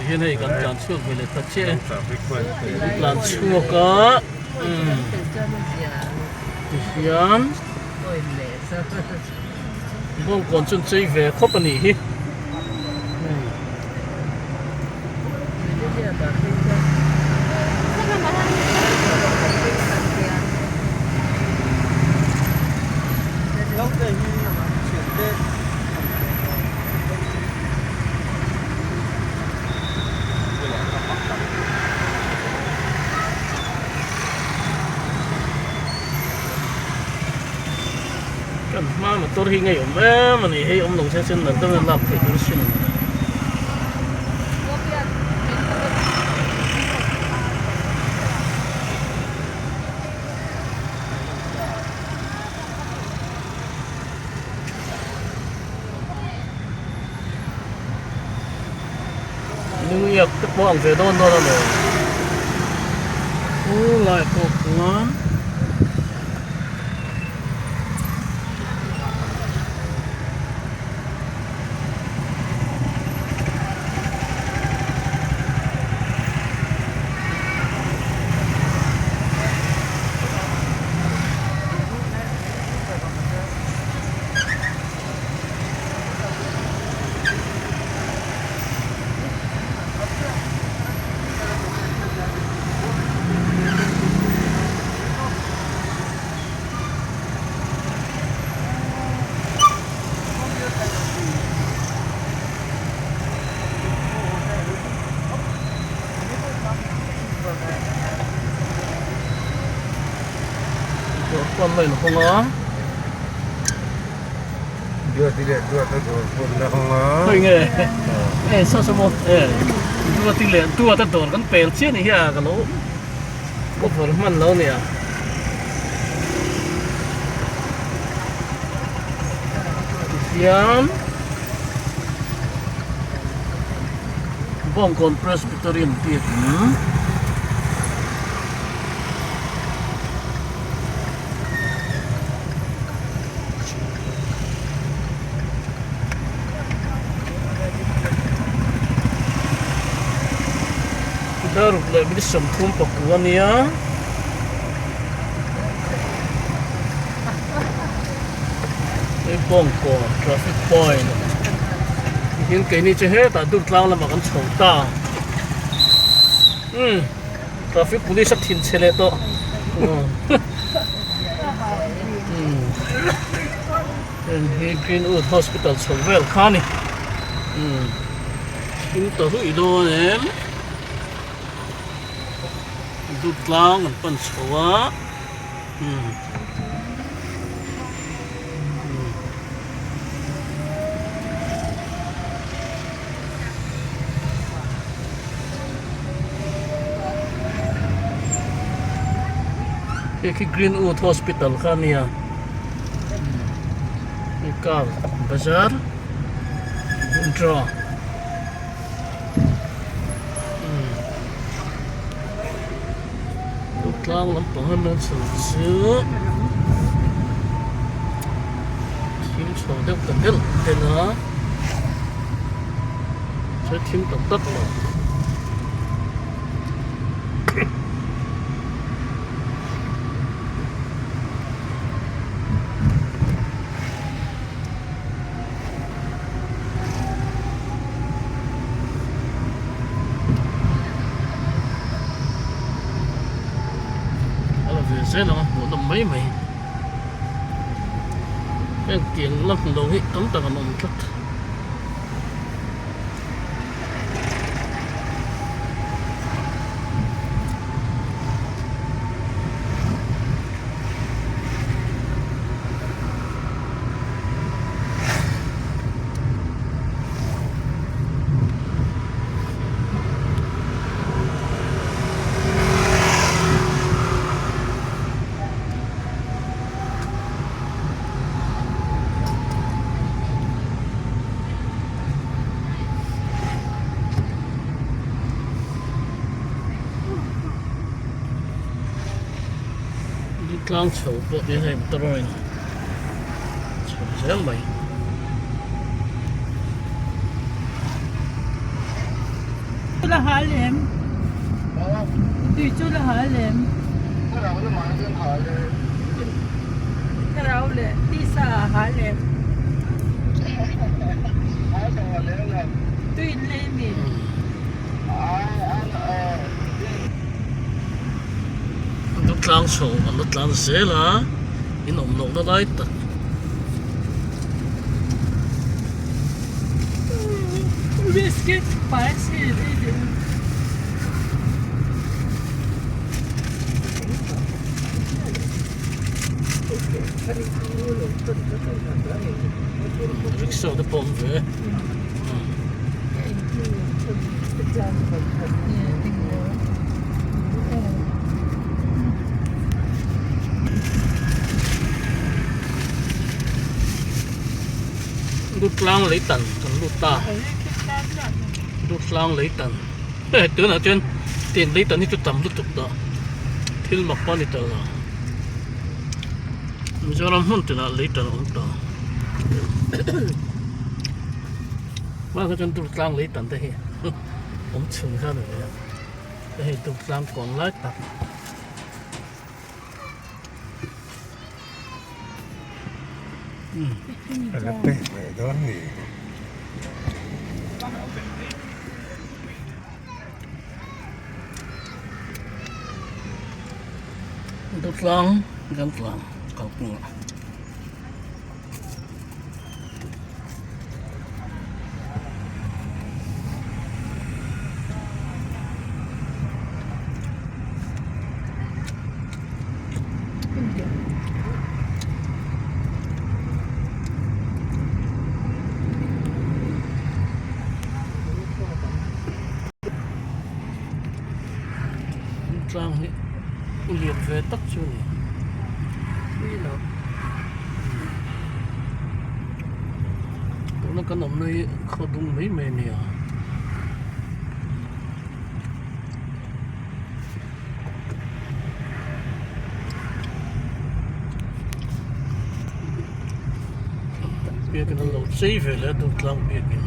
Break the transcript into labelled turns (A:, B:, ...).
A: hiện nay cần chọn chuột về để tập chế làm chuột có hiếm không còn chân chơi về khóc bani hi mà tôi thì ngày hôm ấy mà này hay ông đồng xe chân là tôi làm phải tôi xin nhưng việc các bọn về đôn đó là lại cục ngon con mình không ngó
B: đưa tỷ lệ đưa tới con là không ngó
A: thôi nghe sao sao một đưa tỷ lệ đưa tới tổ con bèn chết này à cái lỗ bốc vàoมันlâu nè Siam Bawngkawn Presbyterian tiệt Daruk le bidi samthum pakuania Bawngkawn traffic point hiện cái này chơi hết tại Durtlang là mà còn xấu ta traffic police sắp thiên xe to and Greenwood Hospital xấu vel khani chúng ta hủy đô nè Durtlang ang pansawa. Cái Greenwood Hospital kania. Ikal Bazar. Draw. Durtlang lắm bằng hơn nên sửa chữa thêm sổ đeo cần thiết để nó sẽ thêm tận tất rồi thế nào một tầm mấy mày cái tiền lắm đồ hết cấm tao còn một chút Durtlang chho po di hay troin chho mày
C: chỗ là Hà Lem. Đi chỗ là Hà Lem. Cái nào lệ đi xa Hà Lem. Tuy lên mình.
A: Durtlang chho kan Durtlang sela in om no na lai ta
C: Biscuit parece ele.
A: rickshaw de pom ve Durtlang lấy tận kan luta Durtlang lấy tận tưởng là trên tiền lấy tận thì chút tầm lúc tục đó thil mặc bao nhiêu tờ giờ làm hôn thì là lấy tận ông đó mà cái chân Durtlang lấy tận thế ông chừng ra rồi đấy Durtlang còn lấy tận
B: Alepeh, đó thì
A: Durtlang gan tlang kau punya Durtlang ni liệp về tắc chưa nhỉ? Nó có nằm nơi khó đúng mấy mẹ nè biết cái nó lẩu xí về là Durtlang biết cái